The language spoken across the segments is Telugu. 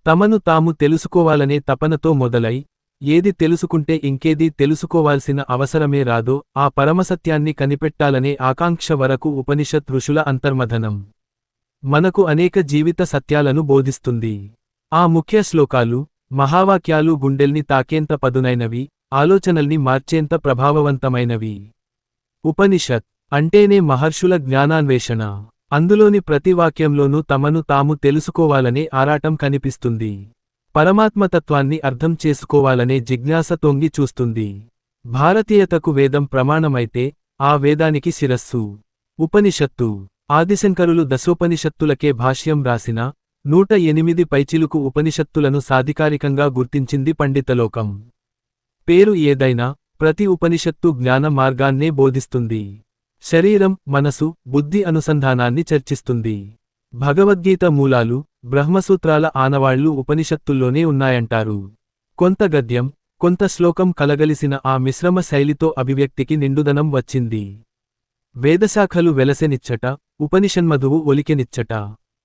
తమను తాము తెలుసుకోవాలనే తపనతో మొదలై ఏది తెలుసుకుంటే ఇంకేది తెలుసుకోవాల్సిన అవసరమే రాదో ఆ పరమసత్యాన్ని కనిపెట్టాలనే ఆకాంక్ష వరకు ఉపనిషత్ ఋషుల అంతర్మథనం మనకు అనేక జీవిత సత్యాలను బోధిస్తుంది. ఆ ముఖ్య శ్లోకాలు, మహావాక్యాలు గుండెల్ని తాకేంత పదునైనవి, ఆలోచనల్ని మార్చేంత ప్రభావవంతమైనవి. ఉపనిషత్ అంటేనే మహర్షుల జ్ఞానాన్వేషణ. అందులోని ప్రతి వాక్యంలోనూ తమను తాము తెలుసుకోవాలనే ఆరాటం కనిపిస్తుంది. పరమాత్మతత్వాన్ని అర్థం చేసుకోవాలనే జిజ్ఞాస తొంగి చూస్తుంది. భారతీయతకు వేదం ప్రమాణమైతే ఆ వేదానికి శిరస్సు ఉపనిషత్తు. ఆదిశంకరులు దశోపనిషత్తులకే భాష్యం రాసిన 108 పైచిలుకు ఉపనిషత్తులను సాధికారికంగా గుర్తించింది పండితలోకం. పేరు ఏదైనా ప్రతి ఉపనిషత్తు జ్ఞాన మార్గాన్నే బోధిస్తుంది. శరీరం, మనసు, బుద్ధి అనుసంధానాన్ని చర్చిస్తుంది. భగవద్గీత మూలాలు, బ్రహ్మసూత్రాల ఆనవాళ్లు ఉపనిషత్తుల్లోనే ఉన్నాయంటారు. కొంత గద్యం, కొంత శ్లోకం కలగలిసిన ఆ మిశ్రమ శైలితో అభివ్యక్తికి నిండుదనం వచ్చింది. వేదశాఖలు వెలసెనిచ్చట, ఉపనిషన్మధువు ఒలికెనిచ్చట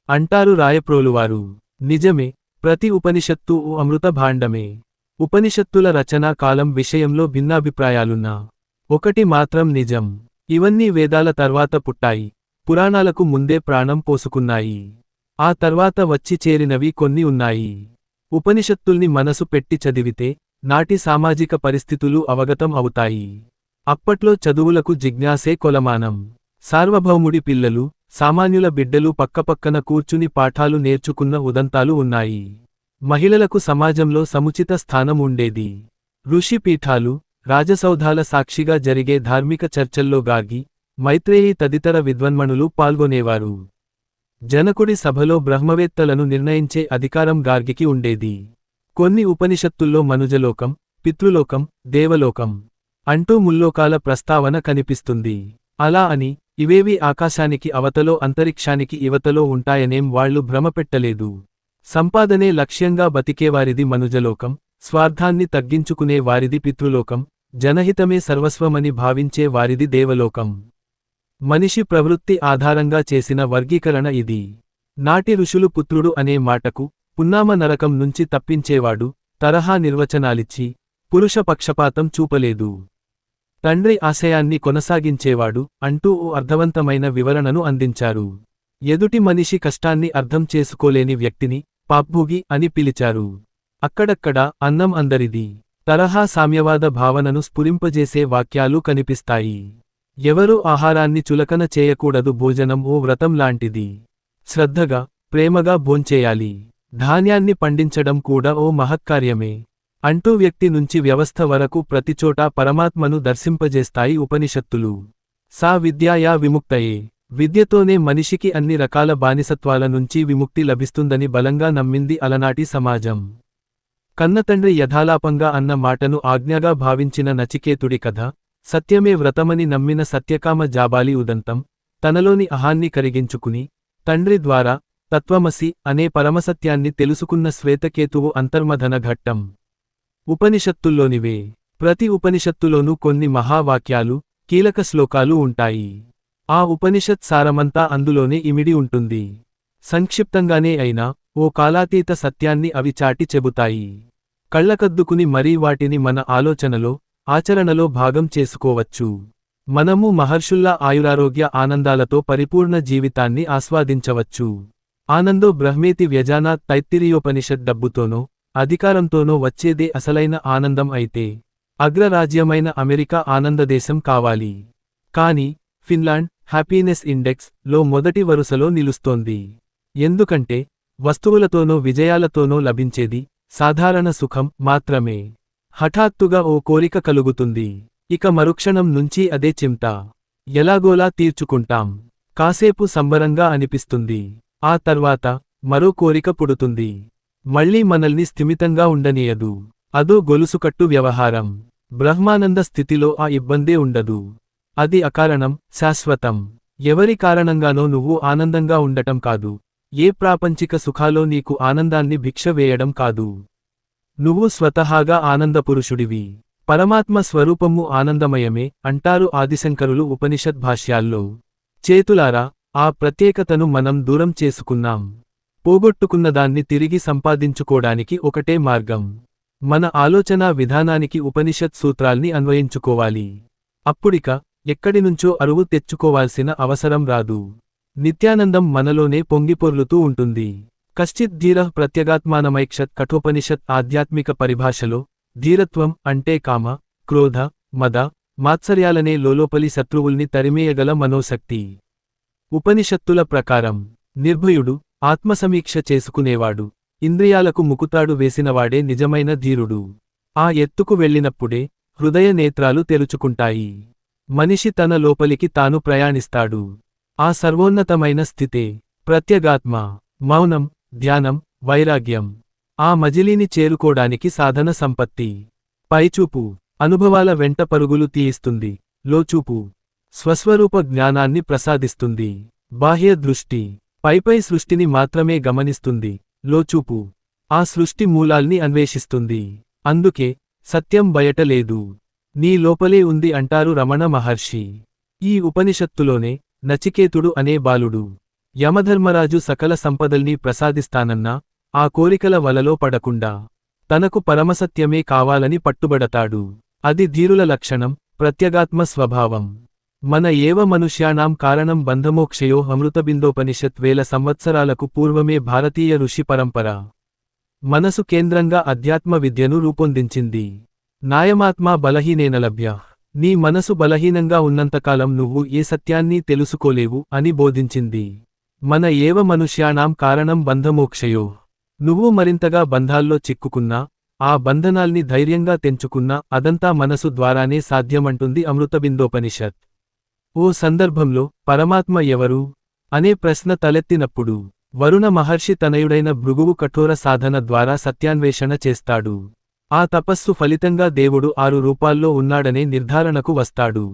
అంటారు రాయప్రోలువారు. నిజమే, ప్రతి ఉపనిషత్తు ఓ అమృత భాండమే. ఉపనిషత్తుల రచనా కాలం విషయంలో భిన్నాభిప్రాయాలున్నా ఒకటి మాత్రం నిజం, ఇవన్నీ వేదాల తర్వాత పుట్టాయి, పురాణాలకు ముందే ప్రాణం పోసుకున్నాయి. ఆ తర్వాత వచ్చి చేరినవి కొన్ని ఉన్నాయి. ఉపనిషత్తుల్ని మనసు పెట్టి చదివితే నాటి సామాజిక పరిస్థితులు అవగతం అవుతాయి. అప్పట్లో చదువులకు జిజ్ఞాసే కొలమానం. సార్వభౌముడి పిల్లలు, సామాన్యుల బిడ్డలు పక్కపక్కన కూర్చుని పాఠాలు నేర్చుకున్న ఉదంతాలు ఉన్నాయి. మహిళలకు సమాజంలో సముచిత స్థానం ఉండేది. ఋషి పీఠాలు, రాజసౌధాల సాక్షిగా జరిగే ధార్మిక చర్చల్లో గార్గి, మైత్రేయి తదితర విద్వన్మణులు పాల్గొనేవారు. జనకుడి సభలో బ్రహ్మవేత్తలను నిర్ణయించే అధికారం గార్గికి ఉండేది. కొన్ని ఉపనిషత్తుల్లో మనుజలోకం, పితృలోకం, దేవలోకం అంటూ ముల్లోకాల ప్రస్తావన కనిపిస్తుంది. అలా అని ఇవేవి ఆకాశానికి అవతలో అంతరిక్షానికి ఇవతలో ఉంటాయనేం వాళ్లు భ్రమపెట్టలేదు. సంపాదనే లక్ష్యంగా బతికేవారిది మనుజలోకం, స్వార్థాన్ని తగ్గించుకునే వారిది పితృలోకం, జనహితమే సర్వస్వమని భావించే వారిది దేవలోకం. మనిషి ప్రవృత్తి ఆధారంగా చేసిన వర్గీకరణ ఇది. నాటి ఋషులు పుత్రుడు అనే మాటకు పున్నామ నరకం నుంచి తప్పించేవాడు తరహా నిర్వచనాలిచ్చి పురుష పక్షపాతం చూపలేదు. తండ్రి ఆశయాన్ని కొనసాగించేవాడు అంటూ ఓ అర్థవంతమైన వివరణను అందించారు. ఎదుటి మనిషి కష్టాన్ని అర్థం చేసుకోలేని వ్యక్తిని పాప్భోగి అని పిలిచారు. అక్కడక్కడ అన్నం అందరిది తరహా సామ్యవాద భావనను స్ఫురింపజేసే వాక్యాలు కనిపిస్తాయి. ఎవరూ ఆహారాన్ని చులకన చేయకూడదు, భోజనం ఓ వ్రతం లాంటిది. శ్రద్ధగా, ప్రేమగా భోంచేయాలి. ధాన్యాన్ని పండించడం కూడా ఓ మహత్కార్యమే అంటూ వ్యక్తి నుంచి వ్యవస్థ వరకు ప్రతిచోటా పరమాత్మను దర్శింపజేస్తాయి ఉపనిషత్తులు. సా విద్యాయా విముక్తయే, విద్యతోనే మనిషికి అన్ని రకాల బానిసత్వాల నుంచి విముక్తి లభిస్తుందని బలంగా నమ్మింది అలనాటి సమాజం. కన్నతండ్రి యథాలాపంగా అన్న మాటను ఆజ్ఞగా భావించిన నచికేతుడి కథ, సత్యమే వ్రతమని నమ్మిన సత్యకామ జాబాలి ఉదంతం, తనలోని అహాన్ని కరిగించుకుని తండ్రి ద్వారా తత్వమసి అనే పరమసత్యాన్ని తెలుసుకున్న శ్వేతకేతువు అంతర్మథన ఘట్టం ఉపనిషత్తుల్లోనివే. ప్రతి ఉపనిషత్తులోనూ కొన్ని మహావాక్యాలు, కీలక శ్లోకాలు ఉంటాయి. ఆ ఉపనిషత్ సారమంతా అందులోనే ఇమిడి ఉంటుంది. సంక్షిప్తంగానే అయినా ఓ కాలాతీత సత్యాన్ని అవి చాటి చెబుతాయి. కళ్ళకద్దుకుని మరీ వాటిని మన ఆలోచనలో, ఆచరణలో భాగం చేసుకోవచ్చు. మనము మహర్షుల్లా ఆయురారోగ్య ఆనందాలతో పరిపూర్ణ జీవితాన్ని ఆస్వాదించవచ్చు. ఆనందో బ్రహ్మేతి వ్యజానాత్ తైత్తిరీయోపనిషత్ డబ్బుతోనో, అధికారంతోనో వచ్చేదే అసలైన ఆనందం అయితే అగ్రరాజ్యమైన అమెరికా ఆనందదేశం కావాలి. కాని ఫిన్లాండ్ హ్యాపీనెస్ ఇండెక్స్ లో మొదటి వరుసలో నిలుస్తోంది. ఎందుకంటే వస్తువులతోనో విజయాలతోనో లభించేది సాధారణ సుఖం మాత్రమే. హఠాత్తుగా ఓ కోరిక కలుగుతుంది. ఇక మరుక్షణం నుంచి అదే చింత. ఎలాగోలా తీర్చుకుంటాం. కాసేపు సంబరంగా అనిపిస్తుంది. ఆ తర్వాత మరో కోరిక పుడుతుంది. మళ్ళీ మనల్ని స్థిమితంగా ఉండనీయదు. అదో గొలుసుకట్టు వ్యవహారం. బ్రహ్మానంద స్థితిలో ఆ ఇబ్బందే ఉండదు. అది అకారణం, శాశ్వతం. ఎవరి కారణంగానో నువ్వు ఆనందంగా ఉండటం కాదు. ఏ ప్రాపంచిక సుఖాలో నీకు ఆనందాన్ని భిక్ష వేయడం కాదు. నువ్వు స్వతహాగా ఆనందపురుషుడివి. పరమాత్మ స్వరూపము ఆనందమయమే అంటారు ఆదిశంకరులు ఉపనిషద్ భాష్యాల్లో. చేతులారా, ఆ ప్రత్యేకతను మనం దూరం చేసుకున్నాం. పోగొట్టుకున్నదాన్ని తిరిగి సంపాదించుకోడానికి ఒకటే మార్గం. మన ఆలోచనా విధానానికి ఉపనిషత్ సూత్రాల్ని అన్వయించుకోవాలి. అప్పుడిక ఎక్కడినుంచో అరువు తెచ్చుకోవాల్సిన అవసరం రాదు. నిత్యానందం మనలోనే పొంగిపొర్లుతూ ఉంటుంది. కశ్చిత్ ధీరః ప్రత్యగాత్మానమైక్షత్ కఠోపనిషత్ ఆధ్యాత్మిక పరిభాషలో ధీరత్వం అంటే కామ, క్రోధ, మద, మాత్సర్యాలనే లోలోపలి శత్రువుల్ని తరిమేయగల మనోశక్తి. ఉపనిషత్తుల ప్రకారం నిర్భయుడు, ఆత్మసమీక్ష చేసుకునేవాడు, ఇంద్రియాలకు ముకుతాడు వేసినవాడే నిజమైన ధీరుడు. ఆ ఎత్తుకు వెళ్ళినప్పుడే హృదయ నేత్రాలు తెరుచుకుంటాయి. మనిషి తన లోపలికి తాను ప్రయాణిస్తాడు. ఆ సర్వోన్నతమైన స్థితే ప్రత్యగాత్మ. మౌనం, ధ్యానం, వైరాగ్యం. ఆ మజిలీని చేరుకోడానికి సాధన సంపత్తి. పైచూపు అనుభవాల వెంట పరుగులు తీయిస్తుంది. లోచూపు స్వస్వరూప జ్ఞానాన్ని ప్రసాదిస్తుంది. బాహ్య దృష్టి పైపై సృష్టిని మాత్రమే గమనిస్తుంది. లోచూపు ఆ సృష్టి మూలాల్ని అన్వేషిస్తుంది. అందుకే సత్యం బయట లేదు, నీ లోపలే ఉంది అంటారు రమణ మహర్షి. ఈ ఉపనిషత్తులోనే నచికేతుడు అనే బాలుడు యమధర్మరాజు సకల సంపదల్ని ప్రసాదిస్తానన్నా ఆ కోరికల వలలో పడకుండా తనకు పరమసత్యమే కావాలని పట్టుబడతాడు. అది ధీరుల లక్షణం, ప్రత్యగాత్మ స్వభావం. మన ఏవ మనుష్యాణాం కారణం బంధమోక్షయో అమృతబిందోపనిషత్ వేల సంవత్సరాలకు పూర్వమే భారతీయ ఋషి పరంపర మనసు కేంద్రంగా అధ్యాత్మ విద్యను రూపొందించింది. నాయమాత్మా బలహీనేనలభ్య. నీ మనసు బలహీనంగా ఉన్నంతకాలం నువ్వు ఏ సత్యాన్ని తెలుసుకోలేవు అని బోధించింది. మన ఏవ మనుష్యాణాం కారణం బంధమోక్షయో. నువ్వు మరింతగా బంధాల్లో చిక్కుకున్నా, ఆ బంధనాల్ని ధైర్యంగా తెంచుకున్నా అదంతా మనసు ద్వారానే సాధ్యమంటుంది అమృతబిందోపనిషత్. ఓ సందర్భంలో పరమాత్మ ఎవరు అనే ప్రశ్న తలెత్తినప్పుడు వరుణ మహర్షి తనయుడైన భృగువు కఠోర సాధన ద్వారా సత్యాన్వేషణ చేస్తాడు. ఆ తపస్సు ఫలితంగా దేవుడు 6 రూపాల్లో ఉన్నాడనే నిర్ధారణకు వస్తాడు.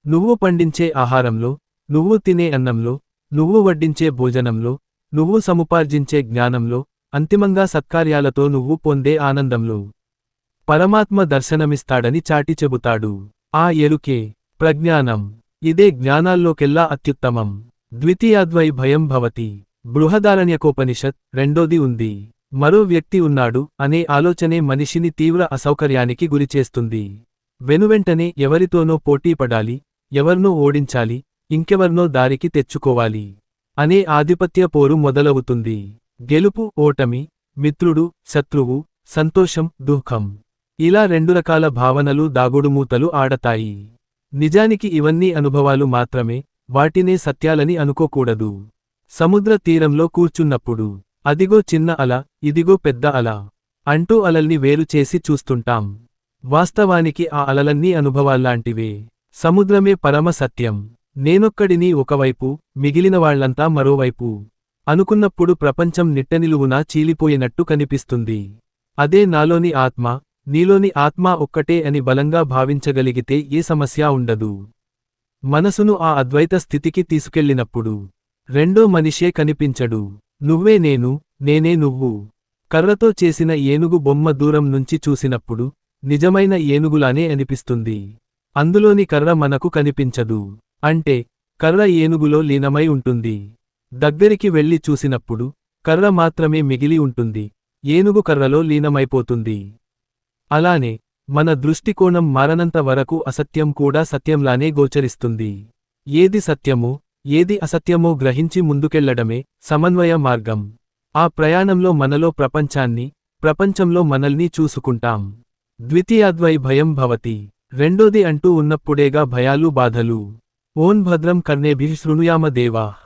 నువ్వు పండించే ఆహారంలో, నువ్వు తినే అన్నంలో, నువ్వు వడ్డించే భోజనంలో, నువ్వు సముపార్జించే జ్ఞానంలో, అంతిమంగా సత్కార్యాలతో నువ్వు పొందే ఆనందంలో పరమాత్మ దర్శనమిస్తాడని చాటి చెబుతాడు. ఆ ఎరుకే ప్రజ్ఞానం. ఇదే జ్ఞానాల్లోకెల్లా అత్యుత్తమం. ద్వితీయాద్వై భయం భవతి. బృహదారణ్యకోపనిషత్. రెండోది ఉంది. మరో వ్యక్తి ఉన్నాడు అనే ఆలోచనే మనిషిని తీవ్ర అసౌకర్యానికి గురిచేస్తుంది. వెనువెంటనే ఎవరితోనో పోటీపడాలి, ఎవర్నో ఓడించాలి, ఇంకెవర్నో దారికి తెచ్చుకోవాలి అనే ఆధిపత్య పోరు మొదలవుతుంది. గెలుపు, ఓటమి, మిత్రుడు, శత్రువు, సంతోషం, దుఃఖం, ఇలా 2 రకాల భావనలు దాగుడుమూతలు ఆడతాయి. నిజానికి ఇవన్నీ అనుభవాలు మాత్రమే, వాటినే సత్యాలని అనుకోకూడదు. సముద్ర తీరంలో కూర్చున్నప్పుడు అదిగో చిన్న అల, ఇదిగో పెద్ద అల అంటూ అలల్ని వేరు చేసి చూస్తుంటాం. వాస్తవానికి ఆ అలలన్నీ అనుభవాల్లాంటివే. సముద్రమే పరమ సత్యం. నేనొక్కడిని ఒకవైపు, మిగిలినవాళ్లంతా మరోవైపు అనుకున్నప్పుడు ప్రపంచం నిట్టనిలువునా చీలిపోయినట్టు కనిపిస్తుంది. అదే నాలోని ఆత్మ, నీలోని ఆత్మ ఒక్కటే అని బలంగా భావించగలిగితే ఏ సమస్య ఉండదు. మనసును ఆ అద్వైత స్థితికి తీసుకెళ్లినప్పుడు రెండో మనిషే కనిపించడు. నువ్వే నేను, నేనే నువ్వు. కర్రతో చేసిన ఏనుగు బొమ్మ దూరం నుంచి చూసినప్పుడు నిజమైన ఏనుగులానే అనిపిస్తుంది. అందులోని కర్ర మనకు కనిపించదు. అంటే కర్ర ఏనుగులో లీనమై ఉంటుంది. దగ్గరికి వెళ్ళి చూసినప్పుడు కర్ర మాత్రమే మిగిలి ఉంటుంది, ఏనుగు కర్రలో లీనమైపోతుంది. అలానే మన దృష్టికోణం మారనంత వరకు అసత్యం కూడా సత్యంలానే గోచరిస్తుంది. ఏది సత్యమో, ఏది అసత్యమో గ్రహించి ముందుకెళ్లడమే సమన్వయ మార్గం. ఆ ప్రయాణంలో మనలో ప్రపంచాన్ని, ప్రపంచంలో మనల్ని చూసుకుంటాం. ద్వితీయాద్వై భయం భవతి. రెండోది అంటూ ఉన్నప్పుడేగా భయాలు, బాధలు. ఓం భద్రం కర్ణేభిః శృణుయామ దేవాః.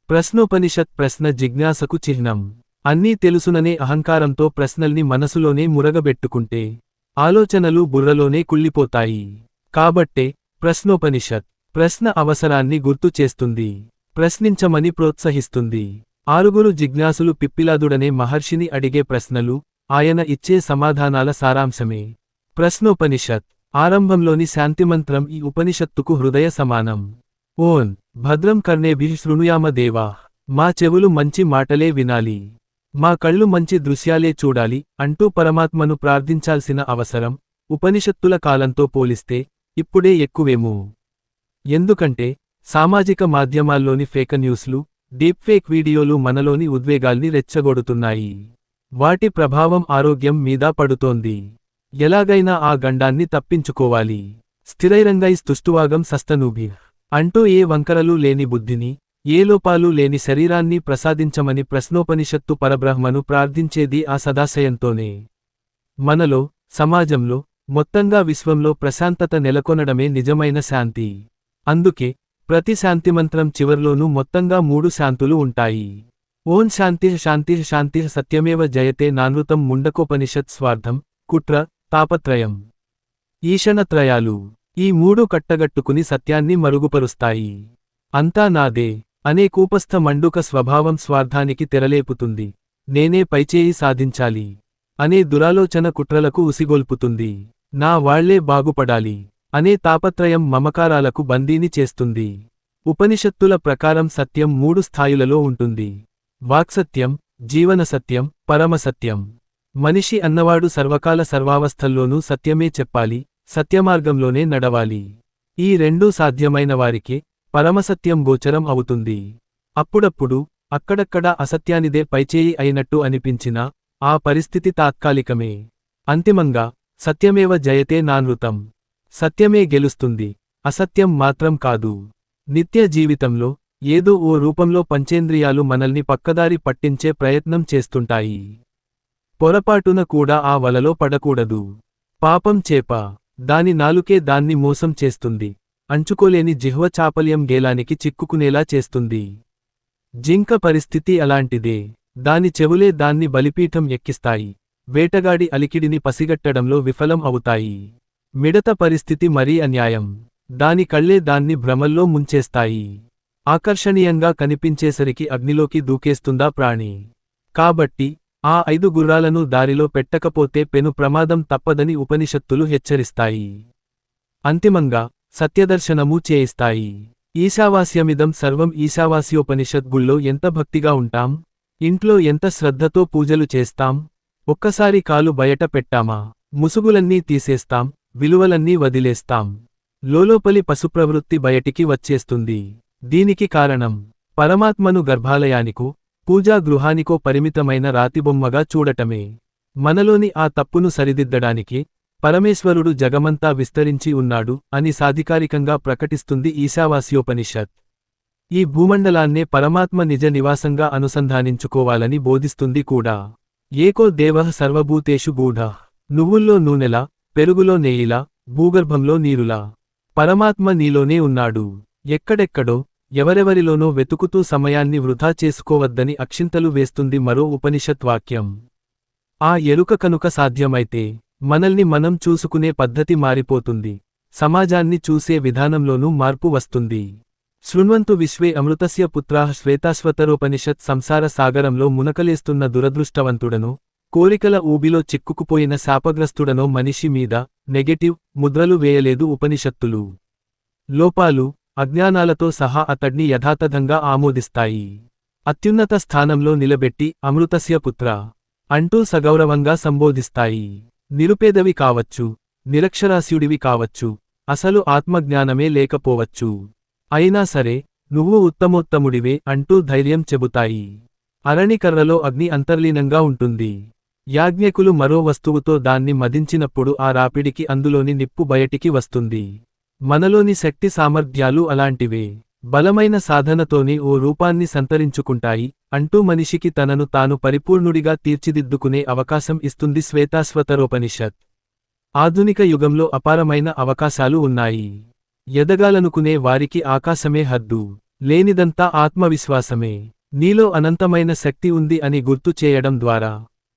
ప్రశ్నోపనిషత్. ప్రశ్న జిజ్ఞాసకు చిహ్నం. అన్నీ తెలుసుననే అహంకారంతో ప్రశ్నల్ని మనసులోనే మురగబెట్టుకుంటే ఆలోచనలు బుర్రలోనే కుళ్ళిపోతాయి. కాబట్టే ప్రశ్నోపనిషత్ ప్రశ్న అవసరాన్ని గుర్తు చేస్తుంది, ప్రశ్నించమని ప్రోత్సహిస్తుంది. 6 జిజ్ఞాసులు పిప్పిలాదుడనే మహర్షిని అడిగే ప్రశ్నలు, ఆయన ఇచ్చే సమాధానాల సారాంశమే ప్రశ్నోపనిషత్. ఆరంభంలోని శాంతిమంత్రం ఈ ఉపనిషత్తుకు హృదయ సమానం. ఓం భద్రం కర్ణేభిః శృణుయామ దేవాః. మా చెవులు మంచి మాటలే వినాలి, మా కళ్ళు మంచి దృశ్యాలే చూడాలి అంటూ పరమాత్మను ప్రార్థించాల్సిన అవసరం ఉపనిషత్తుల కాలంతో పోలిస్తే ఇప్పుడే ఎక్కువేమో. ఎందుకంటే సామాజిక మాధ్యమాల్లోని ఫేక్ న్యూస్లు, డీప్ఫేక్ వీడియోలు మనలోని ఉద్వేగాల్ని రెచ్చగొడుతున్నాయి. వాటి ప్రభావం ఆరోగ్యం మీద పడుతోంది. ఎలాగైనా ఆ గండాన్ని తప్పించుకోవాలి. స్థిరైరంగై స్తుష్టువాగం సస్తనూభిః అంటూ ఏ వంకరలు లేని బుద్ధిని, ఏ లోపాలు లేని శరీరాన్ని ప్రసాదించమని ప్రశ్నోపనిషత్తు పరబ్రహ్మను ప్రార్థించేది ఆ సదాశయంతోనే. మనలో, సమాజంలో, మొత్తంగా విశ్వంలో ప్రశాంతత నెలకొనడమే నిజమైన శాంతి. అందుకే ప్రతి శాంతిమంత్రం చివర్లోనూ మొత్తంగా 3 శాంతులు ఉంటాయి. ఓం శాంతిః శాంతిః శాంతిః సత్యమేవ జయతే నానృతం ముండకోపనిషత్ స్వార్థం, కుట్ర, తాపత్రయం, ఈషణత్రయాలు. ఈ 3 కట్టగట్టుకుని సత్యాన్ని మరుగుపరుస్తాయి. అంతా నాదే అనే కూపస్థ మండుక స్వభావం స్వార్థానికి తెరలేపుతుంది. నేనే పైచేయి సాధించాలి అనే దురాలోచన కుట్రలకు ఉసిగొల్పుతుంది. నా వాళ్లే బాగుపడాలి అనే తాపత్రయం మమకారాలకు బందీని చేస్తుంది. ఉపనిషత్తుల ప్రకారం సత్యం 3 స్థాయిలలో ఉంటుంది. వాక్సత్యం, జీవనసత్యం, పరమసత్యం. మనిషి అన్నవాడు సర్వకాల సర్వావస్థల్లోనూ సత్యమే చెప్పాలి, సత్యమార్గంలోనే నడవాలి. ఈ రెండూ సాధ్యమైన వారికే పరమసత్యం గోచరం అవుతుంది. అప్పుడప్పుడు అక్కడక్కడా అసత్యానిదే పైచేయి అయినట్టు అనిపించినా ఆ పరిస్థితి తాత్కాలికమే. అంతిమంగా సత్యమేవ జయతే నానృతం. సత్యమే గెలుస్తుంది, అసత్యం మాత్రం కాదు. నిత్య జీవితంలో ఏదో ఓ రూపంలో పంచేంద్రియాలు మనల్ని పక్కదారి పట్టించే ప్రయత్నం చేస్తుంటాయి. పొరపాటున కూడా ఆ వలలో పడకూడదు. పాపం చేప, దాని నాలుకే దాన్ని మోసం చేస్తుంది. అంచుకోలేని జిహ్వ చాపల్యం గేలానికి చిక్కుకునేలా చేస్తుంది. జింక పరిస్థితి అలాంటిదే. దాని చెవులే దాన్ని బలిపీఠం ఎక్కిస్తాయి. వేటగాడి అలికిడిని పసిగట్టడంలో విఫలం అవుతాయి. మిడత పరిస్థితి మరీ అన్యాయం. దాని కళ్ళే దాన్ని భ్రమల్లో ముంచేస్తాయి. ఆకర్షణీయంగా కనిపించేసరికి అగ్నిలోకి దూకేస్తుందా ప్రాణి. కాబట్టి ఆ 5 గుర్రాలను దారిలో పెట్టకపోతే పెను ప్రమాదం తప్పదని ఉపనిషత్తులు హెచ్చరిస్తాయి. అంతిమంగా సత్యదర్శనమూ చేయిస్తాయి. ఈశావాస్యమిదం సర్వం ఈశావాస్యోపనిషత్ గుళ్ళో ఎంత భక్తిగా ఉంటాం, ఇంట్లో ఎంత శ్రద్ధతో పూజలు చేస్తాం. ఒక్కసారి కాలు బయట పెట్టామా ముసుగులన్నీ తీసేస్తాం, విలువలన్నీ వదిలేస్తాం. లోలోపలి పశుప్రవృత్తి బయటికి వచ్చేస్తుంది. దీనికి కారణం పరమాత్మను గర్భాలయానికో, పూజా గృహానికో పరిమితమైన రాతిబొమ్మగా చూడటమే. మనలోని ఆ తప్పును సరిదిద్దడానికి పరమేశ్వరుడు జగమంతా విస్తరించి ఉన్నాడు అని సాధికారికంగా ప్రకటిస్తుంది ఈశావాస్యోపనిషత్. ఈ భూమండలాన్నే పరమాత్మ నిజ నివాసంగా అనుసంధానించుకోవాలని బోధిస్తుంది కూడా. ఏకో దేవః సర్వభూతేషు గూఢః. నువ్వుల్లో నూనెలా, పెరుగులో నెయ్యిలా, భూగర్భంలో నీరులా పరమాత్మ నీలోనే ఉన్నాడు. ఎక్కడెక్కడో ఎవరెవరిలోనో వెతుకుతూ సమయాన్ని వృధా చేసుకోవద్దని అక్షింతలు వేస్తుంది మరో ఉపనిషత్ వాక్యం. ఆ ఎరుక కనుక సాధ్యమైతే మనల్ని మనం చూసుకునే పద్ధతి మారిపోతుంది. సమాజాన్ని చూసే విధానంలోనూ మార్పు వస్తుంది. శృణ్వంతు విశ్వే అమృతస్య పుత్రాః శ్వేతాశ్వతరోపనిషత్. సంసార సాగరంలో మునకలేస్తున్న దురదృష్టవంతుడనో, కోరికల ఊబిలో చిక్కుకుపోయిన శాపగ్రస్తుడనో మనిషి మీద నెగెటివ్ ముద్రలు వేయలేదు ఉపనిషత్తులు. లోపాలు, అజ్ఞానాలతో సహా అతడ్ని యథాతథంగా ఆమోదిస్తాయి. అత్యున్నత స్థానంలో నిలబెట్టి అమృతస్య పుత్ర అంటూ సగౌరవంగా సంబోధిస్తాయి. నిరుపేదవి కావచ్చు, నిరక్షరాస్యుడివి కావచ్చు, అసలు ఆత్మజ్ఞానమే లేకపోవచ్చు. అయినా సరే నువ్వు ఉత్తమోత్తముడివే అంటూ ధైర్యం చెబుతాయి. అరణికర్రలో అగ్ని అంతర్లీనంగా ఉంటుంది. యాజ్ఞకులు మరో వస్తువుతో దాన్ని మదించినప్పుడు ఆ రాపిడికి అందులోని నిప్పు బయటికి వస్తుంది. మనలోని శక్తి సామర్థ్యాలు అలాంటివే. బలమైన సాధనతోనే ఓ రూపాన్ని సంతరించుకుంటాయి అంటూ మనిషికి తనను తాను పరిపూర్ణుడిగా తీర్చిదిద్దుకునే అవకాశం ఇస్తుంది శ్వేతాశ్వతరోపనిషత్. ఆధునిక యుగంలో అపారమైన అవకాశాలు ఉన్నాయి. ఎదగాలనుకునే వారికి ఆకాశమే హద్దు. లేనిదంతా ఆత్మవిశ్వాసమే. నీలో అనంతమైన శక్తి ఉంది అని గుర్తు చేయడం ద్వారా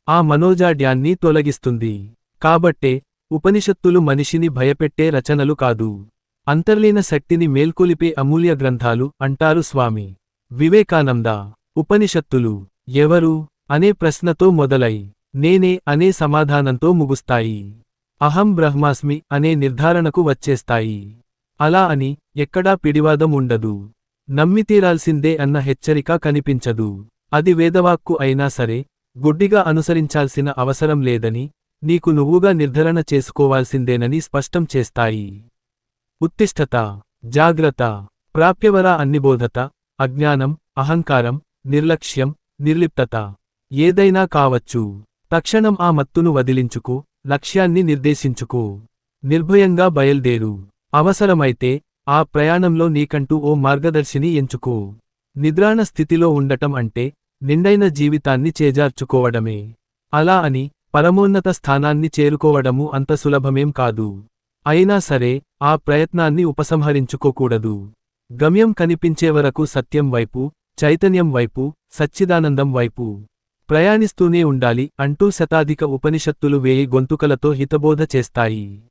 ఆ మనోజాడ్యాన్ని తొలగిస్తుంది. కాబట్టే ఉపనిషత్తులు మనిషిని భయపెట్టే రచనలు కాదు, అంతర్లీన శక్తిని మేల్కొలిపే అమూల్య గ్రంథాలు అంటారు స్వామి వివేకానంద. ఉపనిషత్తులు ఎవరు అనే ప్రశ్నతో మొదలై నేనే అనే సమాధానంతో ముగుస్తాయి. అహం బ్రహ్మాస్మి అనే నిర్ధారణకు వచ్చేస్తాయి. అలా అని ఎక్కడా పిడివాదం ఉండదు. నమ్మితీరాల్సిందే అన్న హెచ్చరిక కనిపించదు. అది వేదవాక్కు అయినా సరే గుడ్డిగా అనుసరించాల్సిన అవసరం లేదని, నీకు నువ్వుగా నిర్ధారణ చేసుకోవాల్సిందేనని స్పష్టం చేస్తాయి. ఉత్తిష్ఠత, జాగ్రత్త, ప్రాప్యవరా అన్నిబోధత, అజ్ఞానం, అహంకారం, నిర్లక్ష్యం, నిర్లిప్తత ఏదైనా కావచ్చు. తక్షణం ఆ మత్తును వదిలించుకో, లక్ష్యాన్ని నిర్దేశించుకో. నిర్భయంగా బయల్దేరు. అవసరమైతే ఆ ప్రయాణంలో నీకంటూ ఓ మార్గదర్శిని ఎంచుకో. నిద్రాణ స్థితిలో ఉండటం అంటే నిండైన జీవితాన్ని చేజార్చుకోవడమే. అలా అని పరమోన్నత స్థానాన్ని చేరుకోవడము అంత సులభమేం కాదు. అయినా సరే ఆ ప్రయత్నాన్ని ఉపసంహరించుకోకూడదు. గమ్యం కనిపించే వరకు సత్యం వైపు, చైతన్యం వైపు, సచ్చిదానందం వైపు ప్రయాణిస్తూనే ఉండాలి అంటూ శతాధిక ఉపనిషత్తులు వేయి గొంతుకలతో హితబోధ చేస్తాయి.